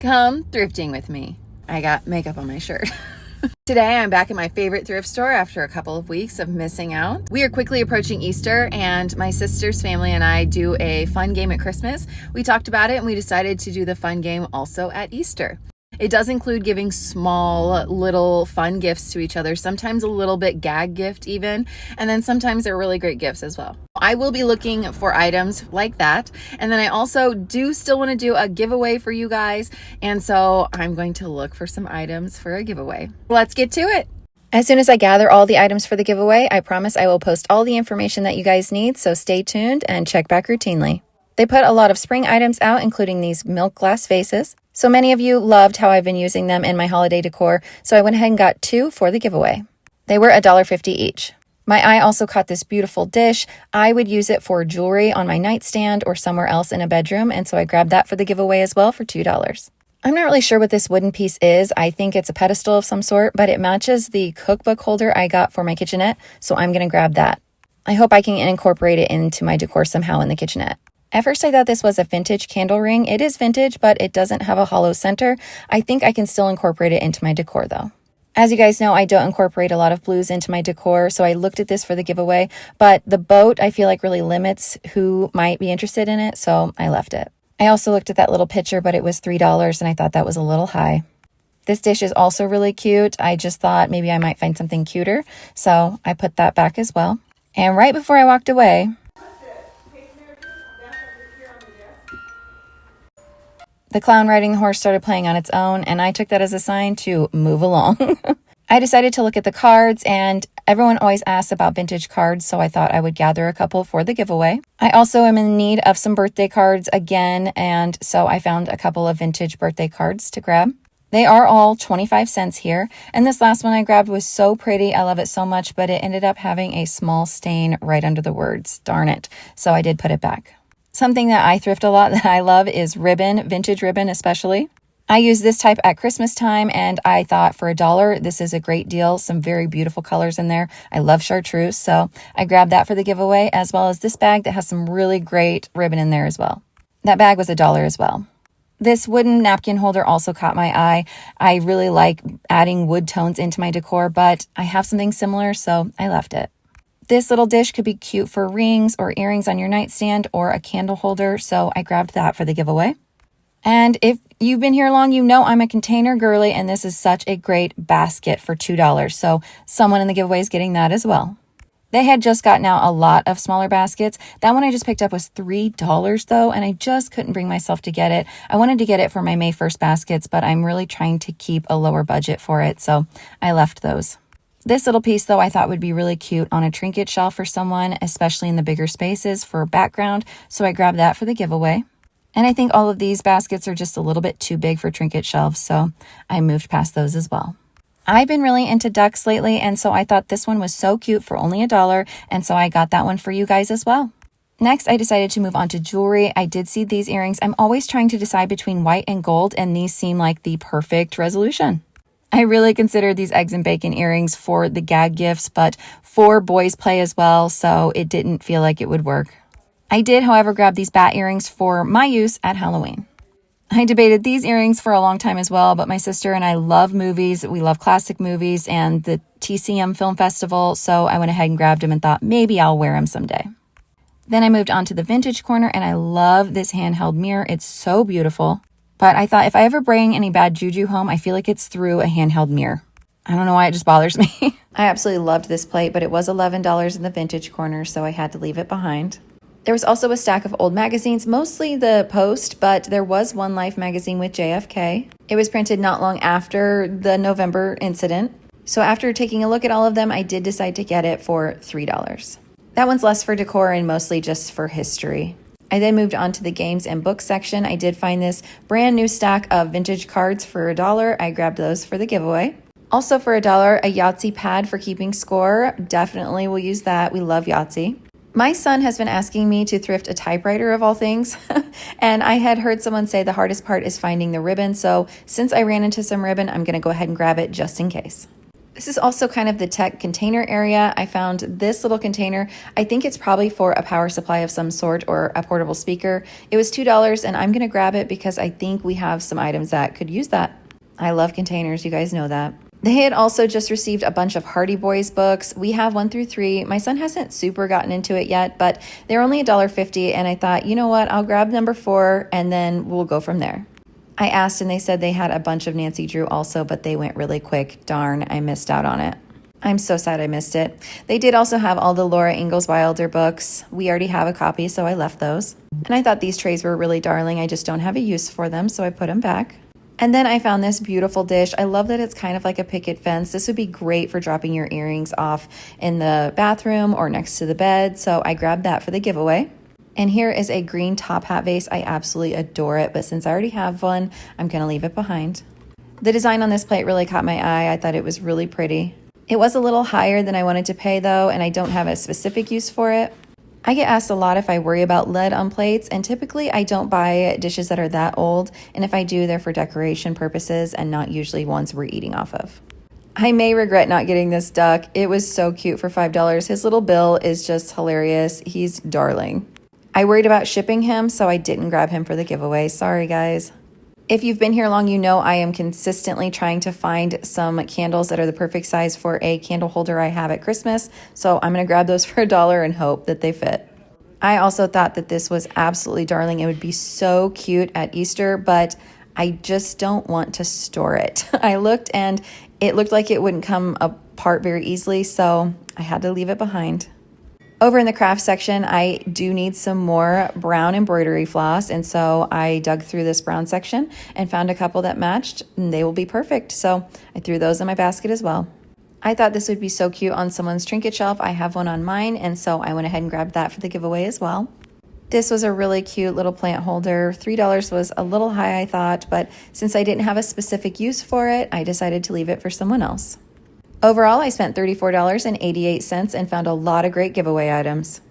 Come thrifting with me. I got makeup on my shirt. Today I'm back at my favorite thrift store after a couple of weeks of missing out. We are quickly approaching Easter and my sister's family and I do a fun game at Christmas. We talked about it and we decided to do the fun game also at Easter. It does include giving small little fun gifts to each other, sometimes a little bit gag gift even, and then sometimes they're really great gifts as well. I will be looking for items like that, and then I also do still want to do a giveaway for you guys, and so I'm going to look for some items for a giveaway. Let's get to it. As soon as I gather all the items for the giveaway, I promise I will post all the information that you guys need, so stay tuned and check back routinely. They put a lot of spring items out, including these milk glass vases. So many of you loved how I've been using them in my holiday decor, so I went ahead and got 2 for the giveaway. They were $1.50 each. My eye also caught this beautiful dish. I would use it for jewelry on my nightstand or somewhere else in a bedroom, and so I grabbed that for the giveaway as well for $2. I'm not really sure what this wooden piece is. I think it's a pedestal of some sort, but it matches the cookbook holder I got for my kitchenette, so I'm going to grab that. I hope I can incorporate it into my decor somehow in the kitchenette. At first, I thought this was a vintage candle ring. It is vintage, but it doesn't have a hollow center. I think I can still incorporate it into my decor, though. As you guys know, I don't incorporate a lot of blues into my decor, so I looked at this for the giveaway, but the boat, I feel like, really limits who might be interested in it, so I left it. I also looked at that little picture, but it was $3, and I thought that was a little high. This dish is also really cute. I just thought maybe I might find something cuter, so I put that back as well. And right before I walked away, the clown riding the horse started playing on its own, and I took that as a sign to move along. I decided to look at the cards, and everyone always asks about vintage cards, so I thought I would gather a couple for the giveaway. I also am in need of some birthday cards again, and so I found a couple of vintage birthday cards to grab. They are all 25 cents here, and this last one I grabbed was so pretty. I love it so much, but it ended up having a small stain right under the words. Darn it. So I did put it back. Something that I thrift a lot that I love is ribbon, vintage ribbon especially. I use this type at Christmas time, and I thought for $1, this is a great deal. Some very beautiful colors in there. I love chartreuse, so I grabbed that for the giveaway, as well as this bag that has some really great ribbon in there as well. That bag was $1 as well. This wooden napkin holder also caught my eye. I really like adding wood tones into my decor, but I have something similar, so I left it. This little dish could be cute for rings or earrings on your nightstand or a candle holder, so I grabbed that for the giveaway. And if you've been here long, you know I'm a container girly, and this is such a great basket for $2, so someone in the giveaway is getting that as well. They had just gotten out a lot of smaller baskets. That one I just picked up was $3 though, and I just couldn't bring myself to get it. I wanted to get it for my May 1st baskets, but I'm really trying to keep a lower budget for it, so I left those. This little piece, though, I thought would be really cute on a trinket shelf for someone, especially in the bigger spaces for background, so I grabbed that for the giveaway. And I think all of these baskets are just a little bit too big for trinket shelves, so I moved past those as well. I've been really into ducks lately, and so I thought this one was so cute for only $1, and so I got that one for you guys as well. Next, I decided to move on to jewelry. I did see these earrings. I'm always trying to decide between white and gold, and these seem like the perfect resolution. I really considered these eggs and bacon earrings for the gag gifts, but for boys play as well, so it didn't feel like it would work. I did, however, grab these bat earrings for my use at Halloween. I debated these earrings for a long time as well, but my sister and I love movies. We love classic movies and the TCM Film Festival, so I went ahead and grabbed them and thought maybe I'll wear them someday. Then I moved on to the vintage corner, and I love this handheld mirror. It's so beautiful. But I thought if I ever bring any bad juju home, I feel like it's through a handheld mirror. I don't know why, it just bothers me. I absolutely loved this plate, but it was $11 in the vintage corner, so I had to leave it behind. There was also a stack of old magazines, mostly the Post, but there was one Life magazine with JFK. It was printed not long after the November incident. So after taking a look at all of them, I did decide to get it for $3. That one's less for decor and mostly just for history. I then moved on to the games and books section. I did find this brand new stack of vintage cards for $1. I grabbed those for the giveaway. Also for $1, a Yahtzee pad for keeping score. Definitely will use that. We love Yahtzee. My son has been asking me to thrift a typewriter of all things, and I had heard someone say the hardest part is finding the ribbon, so since I ran into some ribbon, I'm going to go ahead and grab it just in case. This is also kind of the tech container area. I found this little container. I think it's probably for a power supply of some sort or a portable speaker. It was $2 and I'm gonna grab it because I think we have some items that could use that. I love containers, you guys know that. They had also just received a bunch of Hardy Boys books. We have 1 through 3. My son hasn't super gotten into it yet, but they're only $1.50 and I thought, you know what, I'll grab number 4 and then we'll go from there. I asked and they said they had a bunch of Nancy Drew also, but they went really quick. Darn, I missed out on it. I'm so sad I missed it. They did also have all the Laura Ingalls Wilder books. We already have a copy, so I left those. And I thought these trays were really darling. I just don't have a use for them, so I put them back. And then I found this beautiful dish. I love that it's kind of like a picket fence. This would be great for dropping your earrings off in the bathroom or next to the bed, so I grabbed that for the giveaway. And here is a green top hat vase. I absolutely adore it, but since I already have one, I'm gonna leave it behind. The design on this plate really caught my eye. I thought it was really pretty. It was a little higher than I wanted to pay though, and I don't have a specific use for it. I get asked a lot if I worry about lead on plates, and typically I don't buy dishes that are that old, and if I do, they're for decoration purposes and not usually ones we're eating off of. I may regret not getting this duck. It was so cute for $5. His little bill is just hilarious. He's darling. I worried about shipping him, so I didn't grab him for the giveaway. Sorry, guys. If you've been here long, you know I am consistently trying to find some candles that are the perfect size for a candle holder I have at Christmas, so I'm going to grab those for $1 and hope that they fit. I also thought that this was absolutely darling. It would be so cute at Easter, but I just don't want to store it. I looked and it looked like it wouldn't come apart very easily, so I had to leave it behind. Over in the craft section, I do need some more brown embroidery floss, and so I dug through this brown section and found a couple that matched, and they will be perfect. So I threw those in my basket as well. I thought this would be so cute on someone's trinket shelf. I have one on mine, and so I went ahead and grabbed that for the giveaway as well. This was a really cute little plant holder. $3 was a little high, I thought, but since I didn't have a specific use for it, I decided to leave it for someone else. Overall, I spent $34.88 and found a lot of great giveaway items.